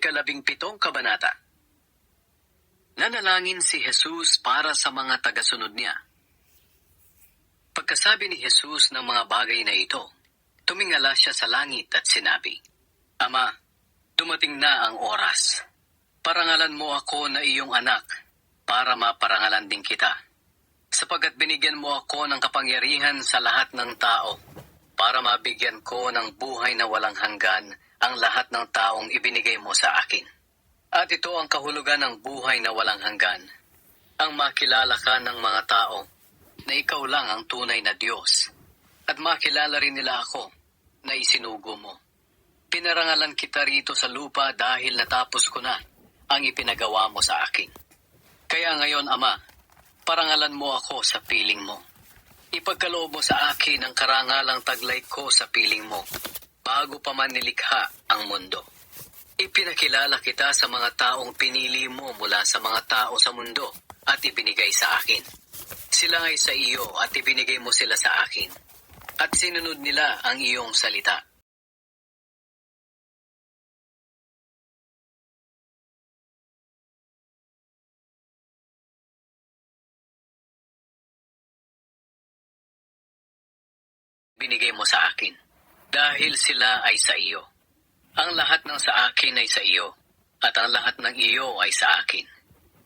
17 kabanata. Nanalangin si Jesus para sa mga tagasunod niya. Pagkasabi ni Jesus ng mga bagay na ito, tumingala siya sa langit at sinabi, Ama, dumating na ang oras. Parangalan mo ako na iyong anak, para maparangalan din kita. Sapagkat binigyan mo ako ng kapangyarihan sa lahat ng tao, para mabigyan ko ng buhay na walang hanggan ang lahat ng taong ibinigay mo sa akin. At ito ang kahulugan ng buhay na walang hanggan, ang makilala ka ng mga tao na ikaw lang ang tunay na Diyos, at makilala rin nila ako na isinugo mo. Pinarangalan kita rito sa lupa dahil natapos ko na ang ipinagawa mo sa akin. Kaya ngayon, Ama, parangalan mo ako sa piling mo. Ipagkaloob mo sa akin ang karangalang taglay ko sa piling mo, bago pa man nilikha ang mundo. Ipinakilala kita sa mga taong pinili mo mula sa mga tao sa mundo at ibinigay sa akin. Sila ay sa iyo at ibinigay mo sila sa akin, at sinunod nila ang iyong salita. Binigay mo sa akin, dahil sila ay sa iyo. Ang lahat ng sa akin ay sa iyo, at ang lahat ng iyo ay sa akin.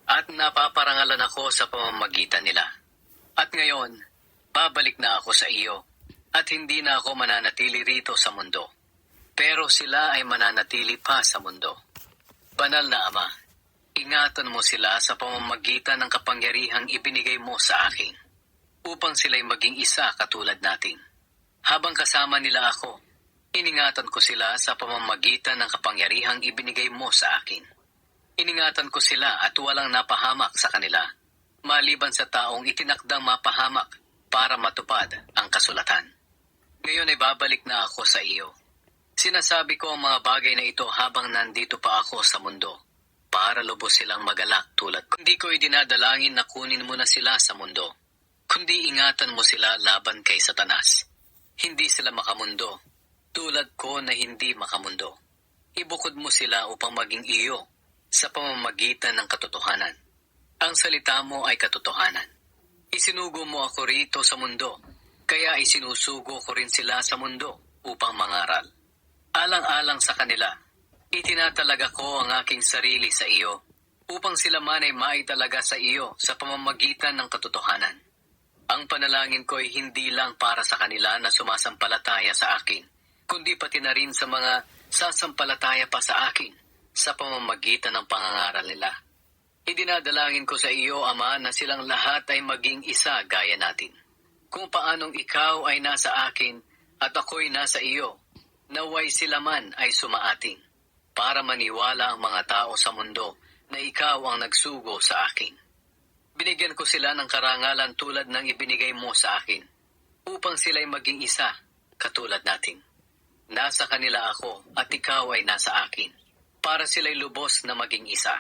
At napaparangalan ako sa pamamagitan nila. At ngayon, babalik na ako sa iyo, at hindi na ako mananatili rito sa mundo. Pero sila ay mananatili pa sa mundo. Banal na Ama, ingatan mo sila sa pamamagitan ng kapangyarihang ibinigay mo sa akin, upang sila'y maging isa katulad natin. Habang kasama nila ako, iningatan ko sila sa pamamagitan ng kapangyarihang ibinigay mo sa akin. Iningatan ko sila at walang napahamak sa kanila, maliban sa taong itinakdang mapahamak para matupad ang kasulatan. Ngayon ay babalik na ako sa iyo. Sinasabi ko ang mga bagay na ito habang nandito pa ako sa mundo, para lubos silang magalak tulad ko. Hindi ko idinadalangin na kunin mo na sila sa mundo, kundi ingatan mo sila laban kay Satanas. Hindi sila makamundo, tulad ko na hindi makamundo. Ibukod mo sila upang maging iyo sa pamamagitan ng katotohanan. Ang salita mo ay katotohanan. Isinugo mo ako rito sa mundo, kaya isinusugo ko rin sila sa mundo upang mangaral. Alang-alang sa kanila, itinatalaga ko ang aking sarili sa iyo, upang sila man ay maitalaga sa iyo sa pamamagitan ng katotohanan. Ang panalangin ko ay hindi lang para sa kanila na sumasampalataya sa akin, kundi pati na rin sa mga sasampalataya pa sa akin sa pamamagitan ng pangangaral nila. Idinadalangin ko sa iyo, Ama, na silang lahat ay maging isa gaya natin. Kung paanong ikaw ay nasa akin at ako'y nasa iyo, naway sila man ay sumaating, para maniwala ang mga tao sa mundo na ikaw ang nagsugo sa akin. Binigyan ko sila ng karangalan tulad ng ibinigay mo sa akin, upang sila'y maging isa, katulad natin. Nasa kanila ako at ikaw ay nasa akin, para sila'y lubos na maging isa.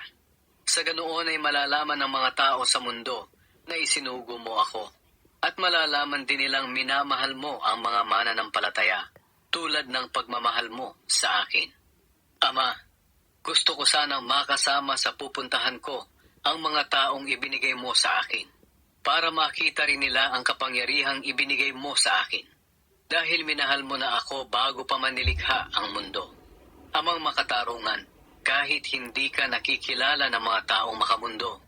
Sa ganoon ay malalaman ng mga tao sa mundo na isinugo mo ako, at malalaman din nilang minamahal mo ang mga mananampalataya, tulad ng pagmamahal mo sa akin. Ama, gusto ko sanang makasama sa pupuntahan ko ang mga taong ibinigay mo sa akin, para makita rin nila ang kapangyarihang ibinigay mo sa akin, dahil minahal mo na ako bago pa manilikha ang mundo. Amang makatarungan, kahit hindi ka nakikilala ng mga taong makamundo,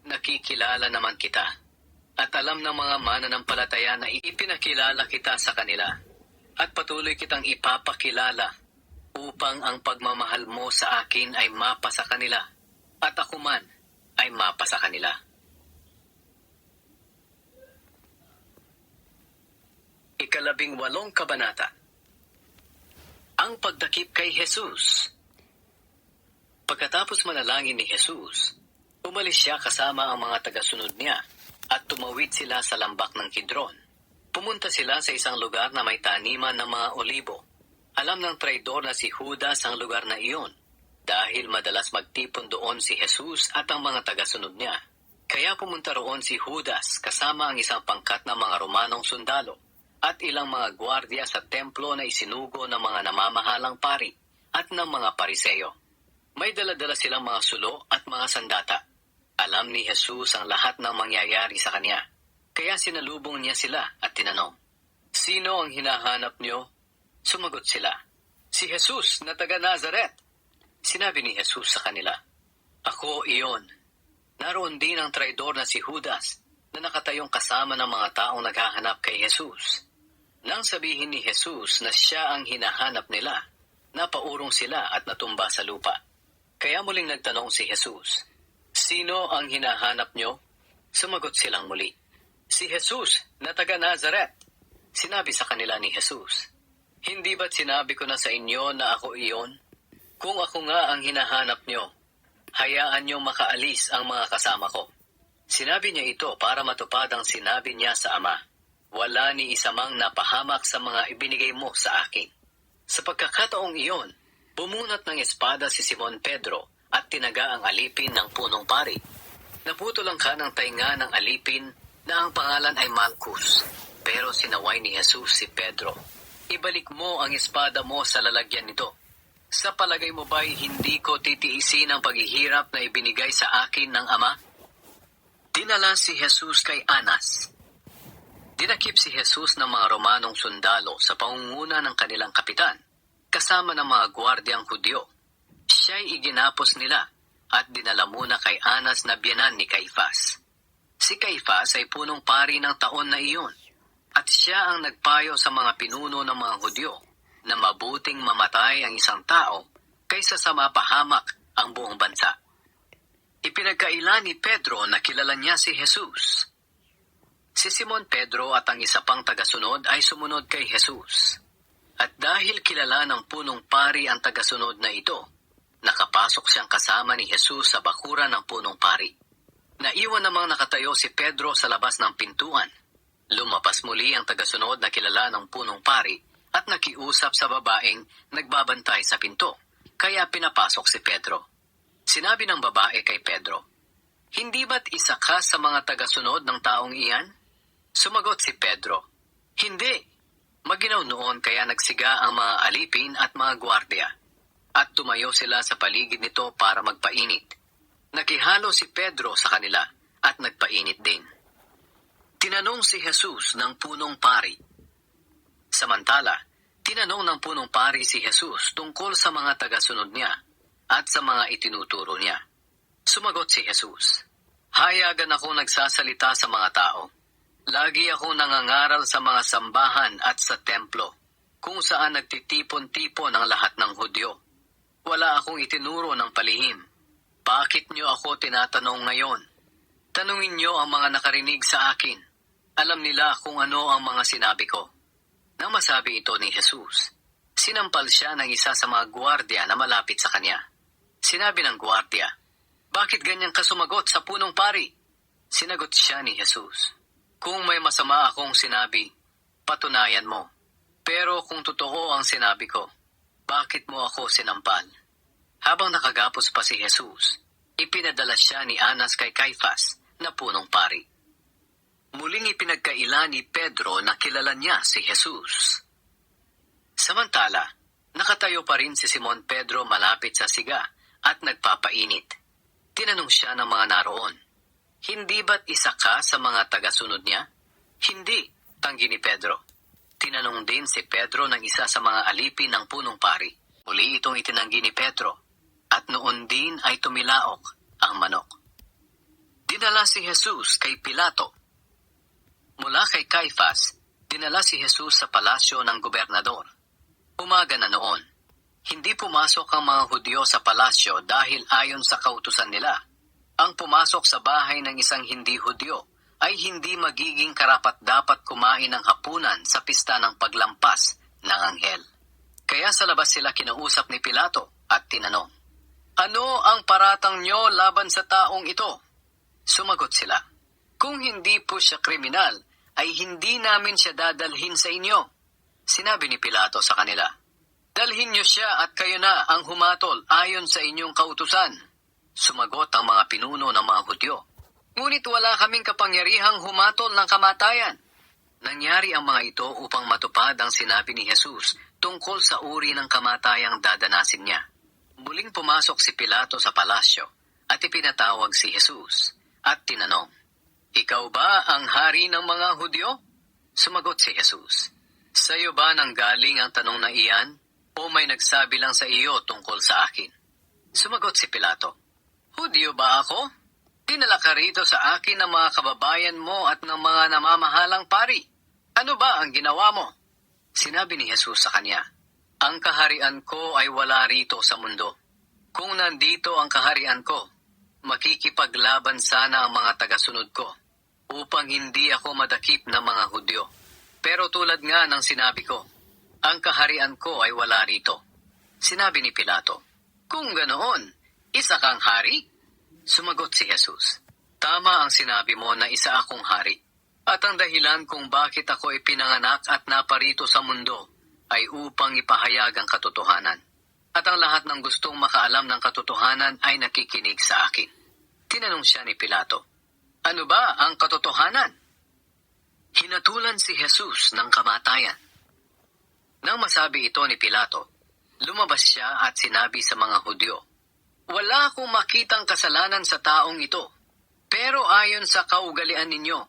nakikilala naman kita, at alam ng mga mananampalataya na ipinakilala kita sa kanila, at patuloy kitang ipapakilala, upang ang pagmamahal mo sa akin ay mapa sa kanila, at ako man ay mapa sa kanila. Ikalabing 8 kabanata. Ang pagdakip kay Jesus. Pagkatapos manalangin ni Jesus, umalis siya kasama ang mga tagasunod niya at tumawid sila sa lambak ng Kidron. Pumunta sila sa isang lugar na may taniman ng mga olibo. Alam ng traidor na si Judas ang lugar na iyon, dahil madalas magtipon doon si Jesus at ang mga tagasunod niya. Kaya pumunta roon si Judas kasama ang isang pangkat ng mga Romanong sundalo at ilang mga gwardiya sa templo na isinugo ng mga namamahalang pari at ng mga Pariseyo. May dala-dala silang mga sulo at mga sandata. Alam ni Jesus ang lahat ng mangyayari sa kanya. Kaya sinalubong niya sila at tinanong, "Sino ang hinahanap niyo?" Sumagot sila, "Si Jesus na taga Nazaret." Sinabi ni Jesus sa kanila, "Ako iyon." Naroon din ang traidor na si Judas na nakatayong kasama ng mga taong naghahanap kay Jesus. Nang sabihin ni Jesus na siya ang hinahanap nila, napaurong sila at natumba sa lupa. Kaya muling nagtanong si Jesus, "Sino ang hinahanap niyo?" Sumagot silang muli, "Si Jesus na taga Nazaret." Sinabi sa kanila ni Jesus, "Hindi ba't sinabi ko na sa inyo na ako iyon? Kung ako nga ang hinahanap niyo, hayaan niyo makaalis ang mga kasama ko." Sinabi niya ito para matupad ang sinabi niya sa Ama, "Wala ni isa mang napahamak sa mga ibinigay mo sa akin." Sa pagkakataong iyon, bumunot ng espada si Simon Pedro at tinaga ang alipin ng punong pari. Naputol ang kanang tainga ng alipin na ang pangalan ay Malchus. Pero sinaway ni Jesus si Pedro, "Ibalik mo ang espada mo sa lalagyan nito. Sa palagay mo ba'y hindi ko titiisin ang paghihirap na ibinigay sa akin ng Ama?" Dinala si Jesus kay Anas. Dinakip si Jesus ng mga Romanong sundalo sa pangunguna ng kanilang kapitan, kasama ng mga gwardiyang Hudyo. Siya'y iginapos nila at dinala muna kay Anas na biyenan ni Caifás. Si Caifás ay punong pari ng taon na iyon, at siya ang nagpayo sa mga pinuno ng mga Hudyo na mabuting mamatay ang isang tao kaysa sa mapahamak ang buong bansa. Ipinagkaila ni Pedro na kilala niya si Jesus. Si Simon Pedro at ang isa pang tagasunod ay sumunod kay Jesus. At dahil kilala ng punong pari ang tagasunod na ito, nakapasok siyang kasama ni Jesus sa bakuran ng punong pari. Naiwan namang nakatayo si Pedro sa labas ng pintuan. Lumapas muli ang tagasunod na kilala ng punong pari at nakiusap sa babaeng nagbabantay sa pinto, kaya pinapasok si Pedro. Sinabi ng babae kay Pedro, "Hindi ba't isa ka sa mga tagasunod ng taong iyan?" Sumagot si Pedro, "Hindi." Maginaw noon kaya nagsiga ang mga alipin at mga gwardya, at tumayo sila sa paligid nito para magpainit. Nakihalo si Pedro sa kanila at nagpainit din. Tinanong si Jesus ng punong pari. Samantala, tinanong ng punong pari si Jesus tungkol sa mga tagasunod niya at sa mga itinuturo niya. Sumagot si Jesus, "Hayagan ako nagsasalita sa mga tao. Lagi ako nangangaral sa mga sambahan at sa templo, kung saan nagtitipon-tipon ang lahat ng Hudyo. Wala akong itinuro ng palihim. Bakit niyo ako tinatanong ngayon? Tanungin niyo ang mga nakarinig sa akin. Alam nila kung ano ang mga sinabi ko." Nang masabi ito ni Jesus, sinampal siya ng isa sa mga gwardya na malapit sa kanya. Sinabi ng gwardya, "Bakit ganyan ka sumagot sa punong pari?" Sinagot siya ni Jesus, "Kung may masama akong sinabi, patunayan mo. Pero kung totoo ang sinabi ko, bakit mo ako sinampal?" Habang nakagapos pa si Jesus, ipinadala siya ni Anas kay Caifás na punong pari. Muling ipinagkaila ni Pedro na kilala niya si Jesus. Samantala, nakatayo pa rin si Simon Pedro malapit sa siga at nagpapainit. Tinanong siya ng mga naroon, "Hindi ba't isa ka sa mga tagasunod niya?" "Hindi," tanggi ni Pedro. Tinanong din si Pedro ng isa sa mga alipin ng punong pari. Muli itong itinanggi ni Pedro, at noon din ay tumilaok ang manok. Dinala si Jesus kay Pilato. Mula kay Caifás, dinala si Jesus sa palasyo ng gobernador. Umaga na noon. Hindi pumasok ang mga Hudyo sa palasyo dahil ayon sa kautusan nila, ang pumasok sa bahay ng isang hindi Hudyo ay hindi magiging karapat-dapat kumain ng hapunan sa pista ng paglampas ng anghel. Kaya sa labas sila kinausap ni Pilato at tinanong, "Ano ang paratang nyo laban sa taong ito?" Sumagot sila, "Kung hindi po siya kriminal, ay hindi namin siya dadalhin sa inyo." Sinabi ni Pilato sa kanila, "Dalhin niyo siya at kayo na ang humatol ayon sa inyong kautusan." Sumagot ang mga pinuno ng mga Hudyo, "Ngunit wala kaming kapangyarihang humatol ng kamatayan." Nangyari ang mga ito upang matupad ang sinabi ni Jesus tungkol sa uri ng kamatayang dadanasin niya. Muling pumasok si Pilato sa palasyo at ipinatawag si Jesus at tinanong, "Ikaw ba ang hari ng mga Hudyo?" Sumagot si Jesus, "Sa iyo ba nanggaling ang tanong na iyan o may nagsabi lang sa iyo tungkol sa akin?" Sumagot si Pilato, "Hudyo ba ako? Dinala ka rito sa akin ng mga kababayan mo at ng mga namamahalang pari. Ano ba ang ginawa mo?" Sinabi ni Jesus sa kanya, "Ang kaharian ko ay wala rito sa mundo. Kung nandito ang kaharian ko, makikipaglaban sana ang mga tagasunod ko upang hindi ako madakip ng mga Hudyo. Pero tulad nga ng sinabi ko, ang kaharian ko ay wala rito." Sinabi ni Pilato, "Kung ganoon, isa kang hari?" Sumagot si Jesus, "Tama ang sinabi mo na isa akong hari. At ang dahilan kung bakit ako ipinanganak at naparito sa mundo ay upang ipahayag ang katotohanan. At ang lahat ng gustong makaalam ng katotohanan ay nakikinig sa akin." Tinanong siya ni Pilato, "Ano ba ang katotohanan?" Hinatulan si Jesus ng kamatayan. Nang masabi ito ni Pilato, lumabas siya at sinabi sa mga Hudyo, "Wala akong makitang kasalanan sa taong ito. Pero ayon sa kaugalian ninyo,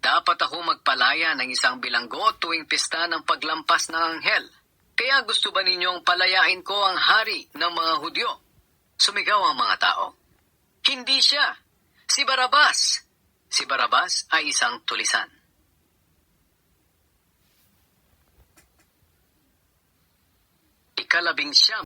dapat ako magpalaya ng isang bilanggo tuwing pista ng paglampas ng anghel. Kaya gusto ba ninyong palayain ko ang hari ng mga Hudyo?" Sumigaw ang mga tao, "Hindi siya! Si Barabas!" Si Barabas ay isang tulisan. Ikalabing siyam